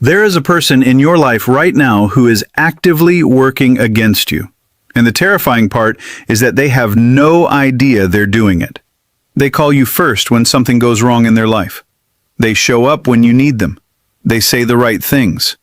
There is a person in your life right now who is actively working against you. And the terrifying part is that they have no idea they're doing it. They call you first when something goes wrong in their life. They show up when you need them. They say the right things.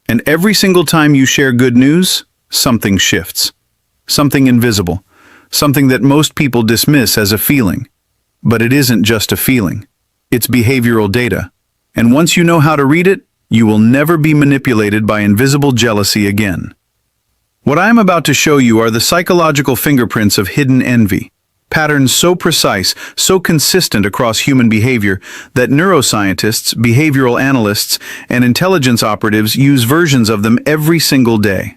And every single time you share good news, something shifts. Something invisible. Something that most people dismiss as a feeling. But it isn't just a feeling. It's behavioral data. And once you know how to read it, you will never be manipulated by invisible jealousy again. What I am about to show you are the psychological fingerprints of hidden envy. Patterns so precise, so consistent across human behavior that neuroscientists, behavioral analysts, and intelligence operatives use versions of them every single day.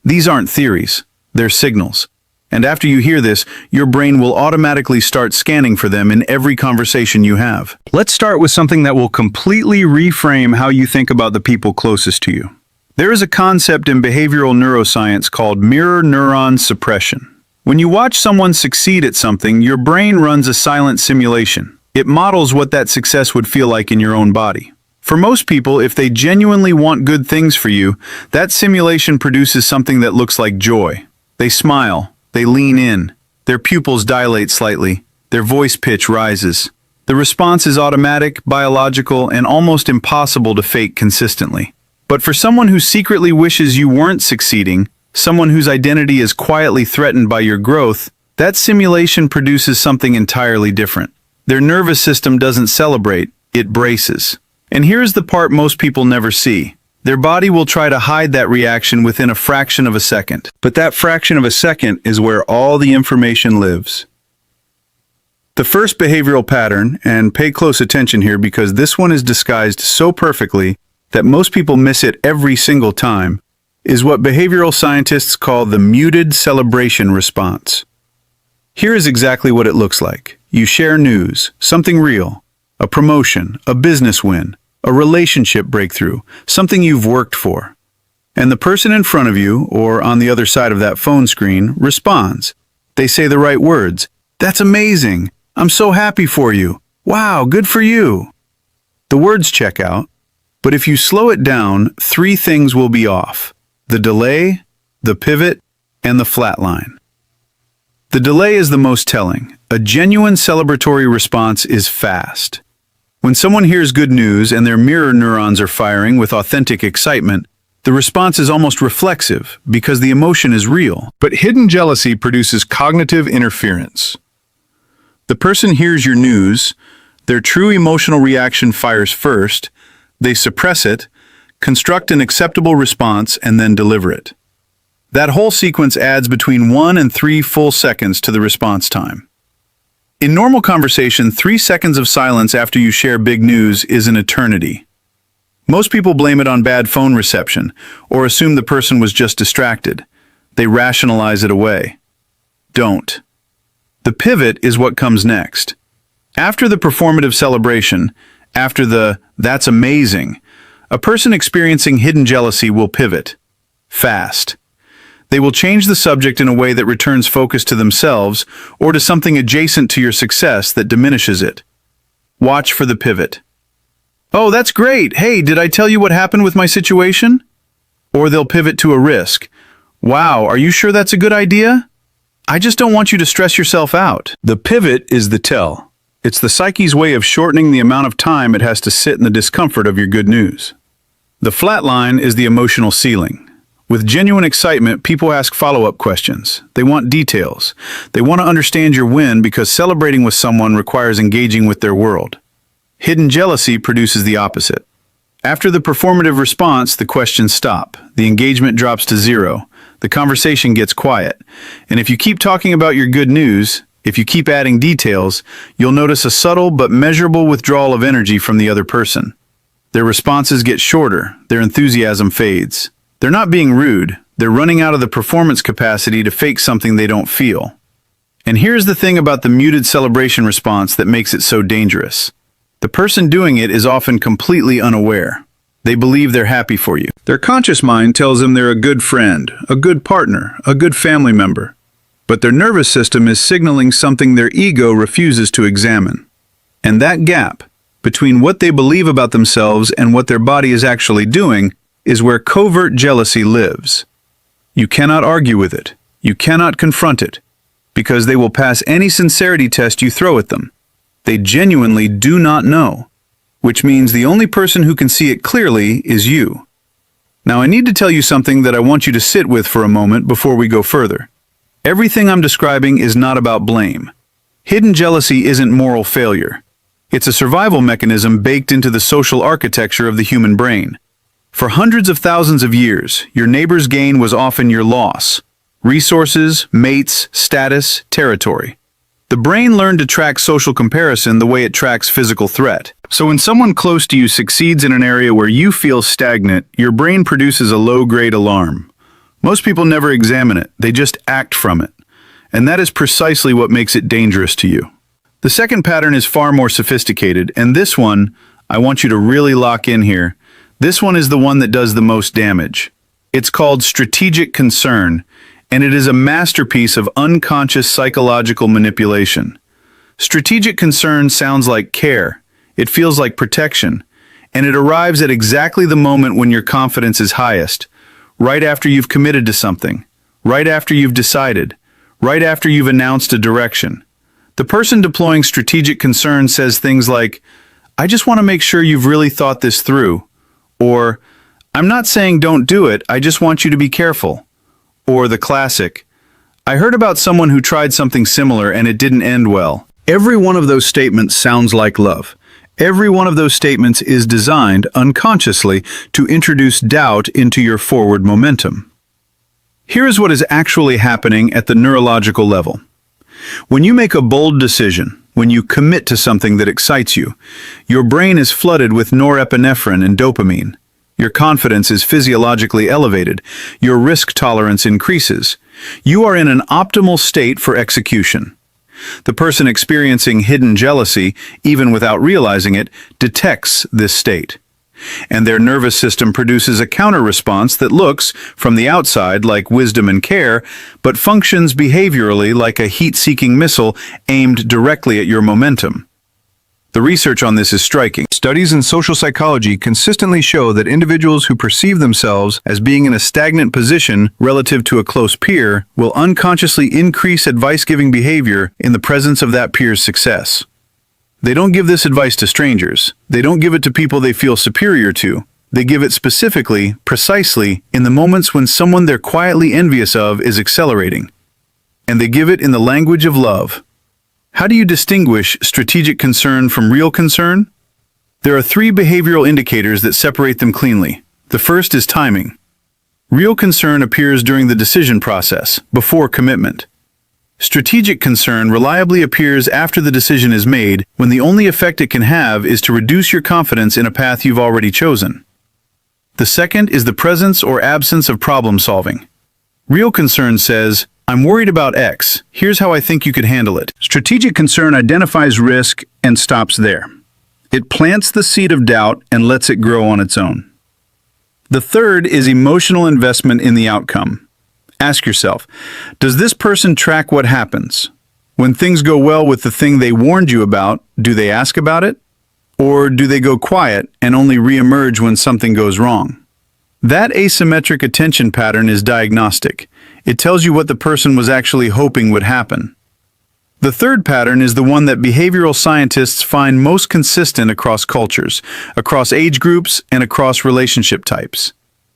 These aren't theories, they're signals. And after you hear this, your brain will automatically start scanning for them in every conversation you have. Let's start with something that will completely reframe how you think about the people closest to you. There is a concept in behavioral neuroscience called mirror neuron suppression. When you watch someone succeed at something, your brain runs a silent simulation. It models what that success would feel like in your own body. For most people, if they genuinely want good things for you, that simulation produces something that looks like joy. They smile. They lean in. Their pupils dilate slightly. Their voice pitch rises. The response is automatic, biological, and almost impossible to fake consistently. But for someone who secretly wishes you weren't succeeding, someone whose identity is quietly threatened by your growth, that simulation produces something entirely different. Their nervous system doesn't celebrate, it braces. And here's the part most people never see. Their body will try to hide that reaction within a fraction of a second. But that fraction of a second is where all the information lives. The first behavioral pattern, and pay close attention here because this one is disguised so perfectly that most people miss it every single time, is what behavioral scientists call the muted celebration response. Here is exactly what it looks like. You share news, something real, a promotion, a business win, a relationship breakthrough, something you've worked for. And the person in front of you, or on the other side of that phone screen, responds. They say the right words. That's amazing. I'm so happy for you. Wow, good for you. The words check out, but if you slow it down, three things will be off. The delay, the pivot, and the flatline. The delay is the most telling. A genuine celebratory response is fast. When someone hears good news and their mirror neurons are firing with authentic excitement, the response is almost reflexive because the emotion is real. But hidden jealousy produces cognitive interference. The person hears your news, their true emotional reaction fires first, they suppress it, construct an acceptable response, and then deliver it. That whole sequence adds between 1 and 3 full seconds to the response time. In normal conversation, 3 seconds of silence after you share big news is an eternity. Most people blame it on bad phone reception or assume the person was just distracted. They rationalize it away. Don't. The pivot is what comes next. After the performative celebration, after the "that's amazing," a person experiencing hidden jealousy will pivot. Fast. They will change the subject in a way that returns focus to themselves or to something adjacent to your success that diminishes it. Watch for the pivot. Oh, that's great. Hey, did I tell you what happened with my situation? Or they'll pivot to a risk. Wow, are you sure that's a good idea? I just don't want you to stress yourself out. The pivot is the tell. It's the psyche's way of shortening the amount of time it has to sit in the discomfort of your good news. The flat line is the emotional ceiling. With genuine excitement, people ask follow-up questions. They want details. They want to understand your win because celebrating with someone requires engaging with their world. Hidden jealousy produces the opposite. After the performative response, the questions stop. The engagement drops to zero. The conversation gets quiet. And if you keep talking about your good news, if you keep adding details, you'll notice a subtle but measurable withdrawal of energy from the other person. Their responses get shorter. Their enthusiasm fades. They're not being rude. They're running out of the performance capacity to fake something they don't feel. And here's the thing about the muted celebration response that makes it so dangerous. The person doing it is often completely unaware. They believe they're happy for you. Their conscious mind tells them they're a good friend, a good partner, a good family member. But their nervous system is signaling something their ego refuses to examine. And that gap, between what they believe about themselves and what their body is actually doing, is where covert jealousy lives. You cannot argue with it. You cannot confront it, because they will pass any sincerity test you throw at them. They genuinely do not know, which means the only person who can see it clearly is you. Now, I need to tell you something that I want you to sit with for a moment before we go further. Everything I'm describing is not about blame. Hidden jealousy isn't moral failure. It's a survival mechanism baked into the social architecture of the human brain. For hundreds of thousands of years, your neighbor's gain was often your loss. Resources, mates, status, territory. The brain learned to track social comparison the way it tracks physical threat. So when someone close to you succeeds in an area where you feel stagnant, your brain produces a low-grade alarm. Most people never examine it, they just act from it. And that is precisely what makes it dangerous to you. The second pattern is far more sophisticated, and this one, I want you to really lock in here. This one is the one that does the most damage. It's called strategic concern, and it is a masterpiece of unconscious psychological manipulation. Strategic concern sounds like care. It feels like protection, and it arrives at exactly the moment when your confidence is highest, right after you've committed to something, right after you've decided, right after you've announced a direction. The person deploying strategic concern says things like, "I just want to make sure you've really thought this through," or, "I'm not saying don't do it, I just want you to be careful." Or the classic, "I heard about someone who tried something similar and it didn't end well." Every one of those statements sounds like love. Every one of those statements is designed, unconsciously, to introduce doubt into your forward momentum. Here is what is actually happening at the neurological level. When you make a bold decision, when you commit to something that excites you, your brain is flooded with norepinephrine and dopamine. Your confidence is physiologically elevated. Your risk tolerance increases. You are in an optimal state for execution. The person experiencing hidden jealousy, even without realizing it, detects this state. And their nervous system produces a counter-response that looks, from the outside, like wisdom and care, but functions behaviorally like a heat-seeking missile aimed directly at your momentum. The research on this is striking. Studies in social psychology consistently show that individuals who perceive themselves as being in a stagnant position relative to a close peer will unconsciously increase advice-giving behavior in the presence of that peer's success. They don't give this advice to strangers. They don't give it to people they feel superior to. They give it specifically, precisely, in the moments when someone they're quietly envious of is accelerating. And they give it in the language of love. How do you distinguish strategic concern from real concern? There are 3 behavioral indicators that separate them cleanly. The first is timing. Real concern appears during the decision process, before commitment. Strategic concern reliably appears after the decision is made, when the only effect it can have is to reduce your confidence in a path you've already chosen. The second is the presence or absence of problem solving. Real concern says, "I'm worried about X. Here's how I think you could handle it." Strategic concern identifies risk and stops there. It plants the seed of doubt and lets it grow on its own. The third is emotional investment in the outcome. Ask yourself, does this person track what happens? When things go well with the thing they warned you about, do they ask about it? Or do they go quiet and only re-emerge when something goes wrong? That asymmetric attention pattern is diagnostic. It tells you what the person was actually hoping would happen. The third pattern is the one that behavioral scientists find most consistent across cultures, across age groups, and across relationship types.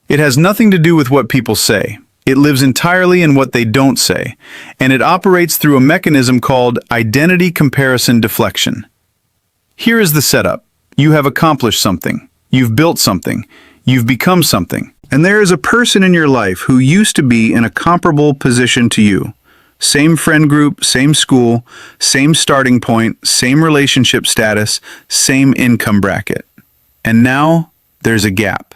It has nothing to do with what people say. It lives entirely in what they don't say, and it operates through a mechanism called identity comparison deflection. Here is the setup. You have accomplished something. You've built something. You've become something. And there is a person in your life who used to be in a comparable position to you. Same friend group, same school, same starting point, same relationship status, same income bracket. And now there's a gap.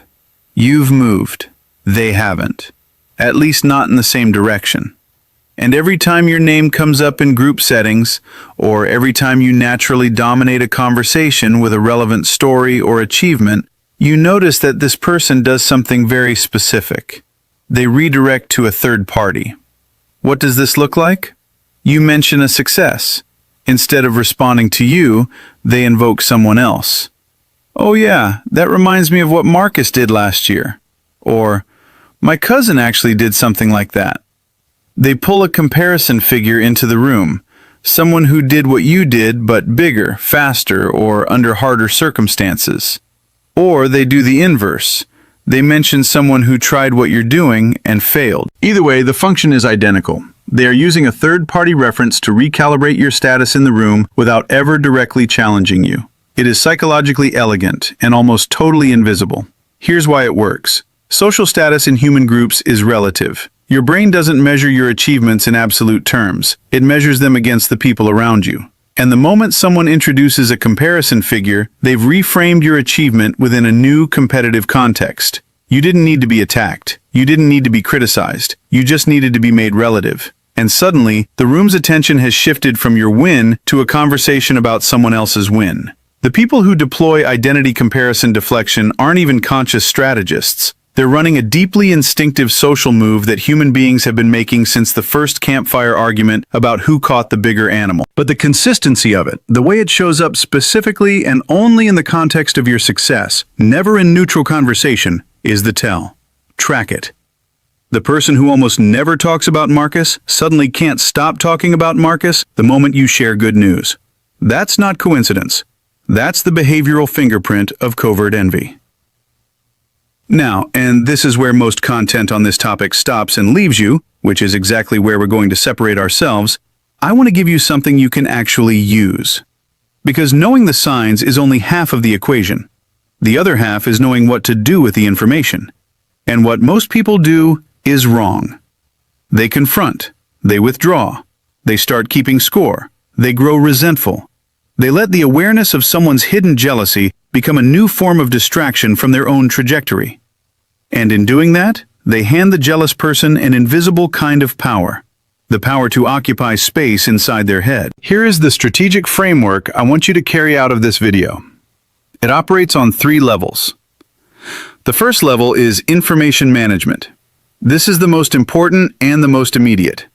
You've moved. They haven't. At least not in the same direction. And every time your name comes up in group settings, or every time you naturally dominate a conversation with a relevant story or achievement, you notice that this person does something very specific. They redirect to a third party. What does this look like? You mention a success. Instead of responding to you, they invoke someone else. "Oh yeah, that reminds me of what Marcus did last year." Or, "My cousin actually did something like that." They pull a comparison figure into the room, someone who did what you did but bigger, faster, or under harder circumstances. Or they do the inverse. They mention someone who tried what you're doing and failed. Either way, the function is identical. They are using a third-party reference to recalibrate your status in the room without ever directly challenging you. It is psychologically elegant and almost totally invisible. Here's why it works. Social status in human groups is relative. Your brain doesn't measure your achievements in absolute terms. It measures them against the people around you. And the moment someone introduces a comparison figure, they've reframed your achievement within a new competitive context. You didn't need to be attacked. You didn't need to be criticized. You just needed to be made relative. And suddenly, the room's attention has shifted from your win to a conversation about someone else's win. The people who deploy identity comparison deflection aren't even conscious strategists. They're running a deeply instinctive social move that human beings have been making since the first campfire argument about who caught the bigger animal. But the consistency of it, the way it shows up specifically and only in the context of your success, never in neutral conversation, is the tell. Track it. The person who almost never talks about Marcus suddenly can't stop talking about Marcus the moment you share good news. That's not coincidence. That's the behavioral fingerprint of covert envy. Now, and this is where most content on this topic stops and leaves you, which is exactly where we're going to separate ourselves, I want to give you something you can actually use. Because knowing the signs is only half of the equation. The other half is knowing what to do with the information. And what most people do is wrong. They confront, they withdraw, they start keeping score, they grow resentful. They let the awareness of someone's hidden jealousy become a new form of distraction from their own trajectory. And in doing that, they hand the jealous person an invisible kind of power, the power to occupy space inside their head. Here is the strategic framework I want you to carry out of this video. It operates on 3 levels. The first level is information management. This is the most important and the most immediate.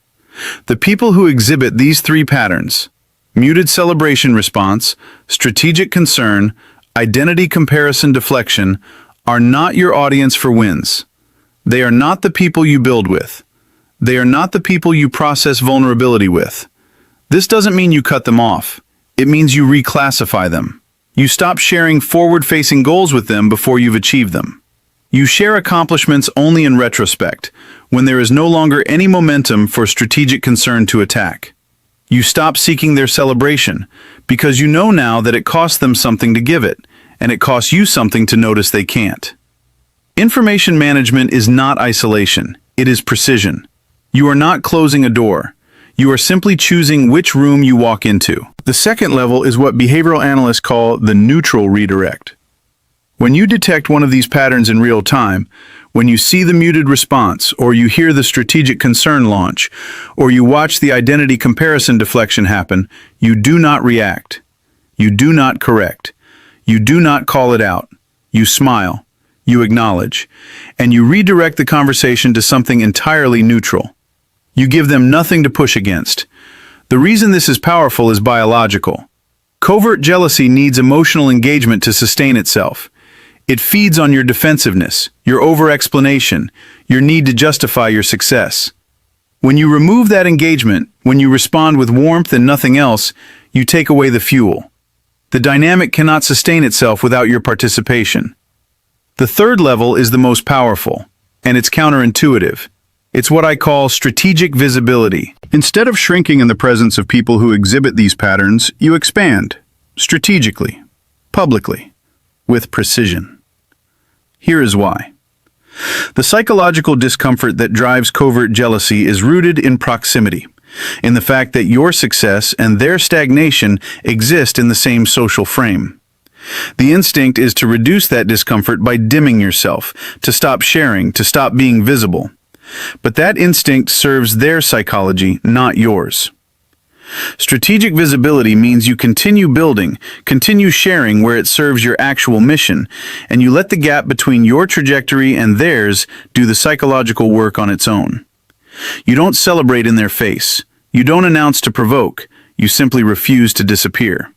The people who exhibit these 3 patterns, muted celebration response, strategic concern, identity comparison deflection, are not your audience for wins. They are not the people you build with. They are not the people you process vulnerability with. This doesn't mean you cut them off. It means you reclassify them. You stop sharing forward-facing goals with them before you've achieved them. You share accomplishments only in retrospect, when there is no longer any momentum for strategic concern to attack. You stop seeking their celebration, because you know now that it costs them something to give it, and it costs you something to notice they can't. Information management is not isolation, it is precision. You are not closing a door. You are simply choosing which room you walk into. The second level is what behavioral analysts call the neutral redirect. When you detect one of these patterns in real time, when you see the muted response, or you hear the strategic concern launch, or you watch the identity comparison deflection happen, you do not react. You do not correct. You do not call it out. You smile. You acknowledge. And you redirect the conversation to something entirely neutral. You give them nothing to push against. The reason this is powerful is biological. Covert jealousy needs emotional engagement to sustain itself. It feeds on your defensiveness, your over-explanation, your need to justify your success. When you remove that engagement, when you respond with warmth and nothing else, you take away the fuel. The dynamic cannot sustain itself without your participation. The third level is the most powerful, and it's counterintuitive. It's what I call strategic visibility. Instead of shrinking in the presence of people who exhibit these patterns, you expand, strategically, publicly, with precision. Here is why. The psychological discomfort that drives covert jealousy is rooted in proximity, in the fact that your success and their stagnation exist in the same social frame. The instinct is to reduce that discomfort by dimming yourself, to stop sharing, to stop being visible. But that instinct serves their psychology, not yours. Strategic visibility means you continue building, continue sharing where it serves your actual mission, and you let the gap between your trajectory and theirs do the psychological work on its own. You don't celebrate in their face. You don't announce to provoke. You simply refuse to disappear.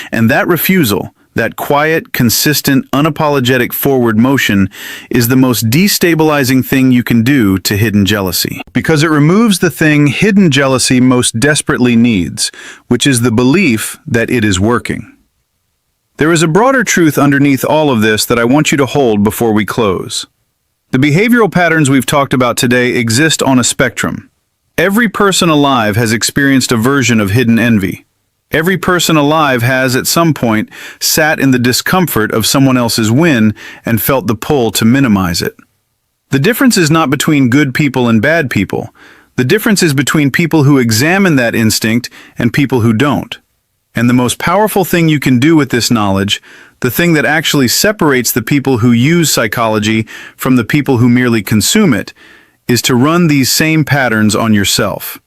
And that refusal, that quiet, consistent, unapologetic forward motion, is the most destabilizing thing you can do to hidden jealousy. Because it removes the thing hidden jealousy most desperately needs, which is the belief that it is working. There is a broader truth underneath all of this that I want you to hold before we close. The behavioral patterns we've talked about today exist on a spectrum. Every person alive has experienced a version of hidden envy. Every person alive has, at some point, sat in the discomfort of someone else's win and felt the pull to minimize it. The difference is not between good people and bad people. The difference is between people who examine that instinct and people who don't. And the most powerful thing you can do with this knowledge, the thing that actually separates the people who use psychology from the people who merely consume it, is to run these same patterns on yourself.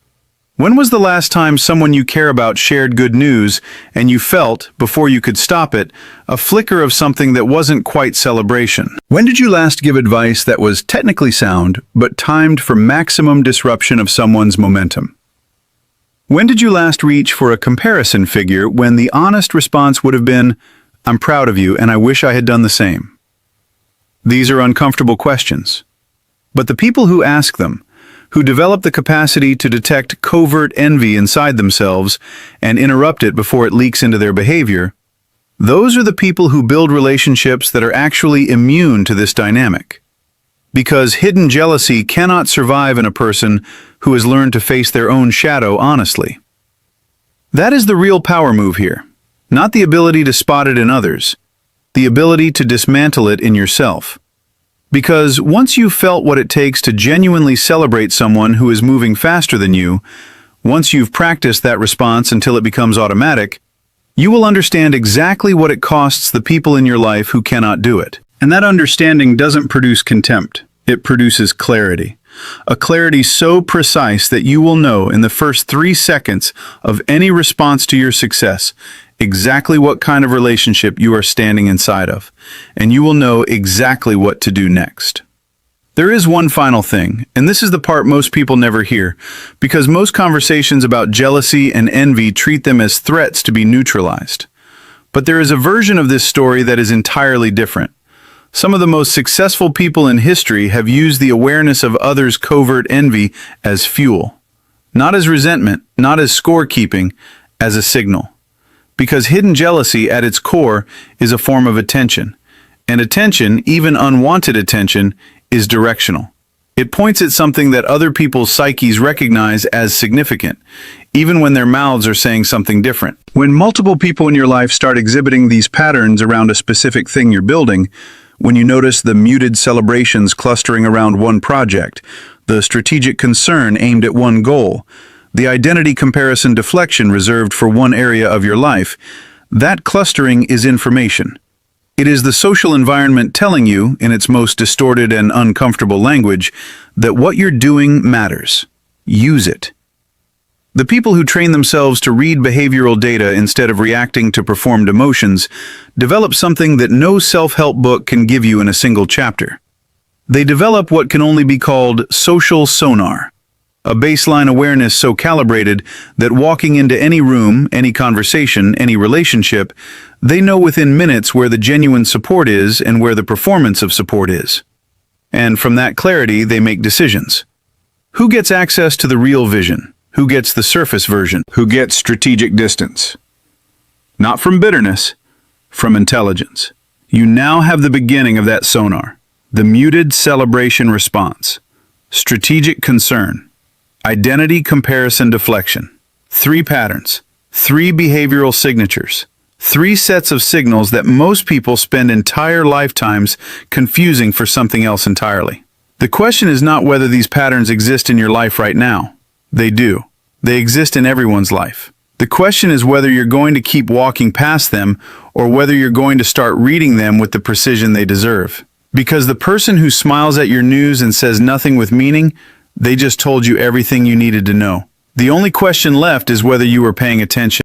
When was the last time someone you care about shared good news and you felt, before you could stop it, a flicker of something that wasn't quite celebration? When did you last give advice that was technically sound, but timed for maximum disruption of someone's momentum? When did you last reach for a comparison figure when the honest response would have been, "I'm proud of you and I wish I had done the same"? These are uncomfortable questions. But the people who ask them, who develop the capacity to detect covert envy inside themselves and interrupt it before it leaks into their behavior, those are the people who build relationships that are actually immune to this dynamic. Because hidden jealousy cannot survive in a person who has learned to face their own shadow honestly. That is the real power move here, not the ability to spot it in others, the ability to dismantle it in yourself. Because once you've felt what it takes to genuinely celebrate someone who is moving faster than you, once you've practiced that response until it becomes automatic, you will understand exactly what it costs the people in your life who cannot do it. And that understanding doesn't produce contempt, it produces clarity. A clarity so precise that you will know in the first 3 seconds of any response to your success exactly what kind of relationship you are standing inside of, and you will know exactly what to do next. There is one final thing, and this is the part most people never hear, because most conversations about jealousy and envy treat them as threats to be neutralized. But there is a version of this story that is entirely different. Some of the most successful people in history have used the awareness of others' covert envy as fuel. Not as resentment, not as scorekeeping, as a signal. Because hidden jealousy at its core is a form of attention. And attention, even unwanted attention, is directional. It points at something that other people's psyches recognize as significant, even when their mouths are saying something different. When multiple people in your life start exhibiting these patterns around a specific thing you're building, when you notice the muted celebrations clustering around one project, the strategic concern aimed at one goal, the identity comparison deflection reserved for one area of your life, that clustering is information. It is the social environment telling you, in its most distorted and uncomfortable language, that what you're doing matters. Use it. The people who train themselves to read behavioral data instead of reacting to performed emotions develop something that no self-help book can give you in a single chapter. They develop what can only be called social sonar, a baseline awareness so calibrated that walking into any room, any conversation, any relationship, they know within minutes where the genuine support is and where the performance of support is. And from that clarity, they make decisions. Who gets access to the real vision? Who gets the surface version? Who gets strategic distance? Not from bitterness, from intelligence. You now have the beginning of that sonar, the muted celebration response, strategic concern, identity comparison deflection. 3 patterns, 3 behavioral signatures, 3 sets of signals that most people spend entire lifetimes confusing for something else entirely. The question is not whether these patterns exist in your life right now. They do. They exist in everyone's life. The question is whether you're going to keep walking past them or whether you're going to start reading them with the precision they deserve. Because the person who smiles at your news and says nothing with meaning, they just told you everything you needed to know. The only question left is whether you were paying attention.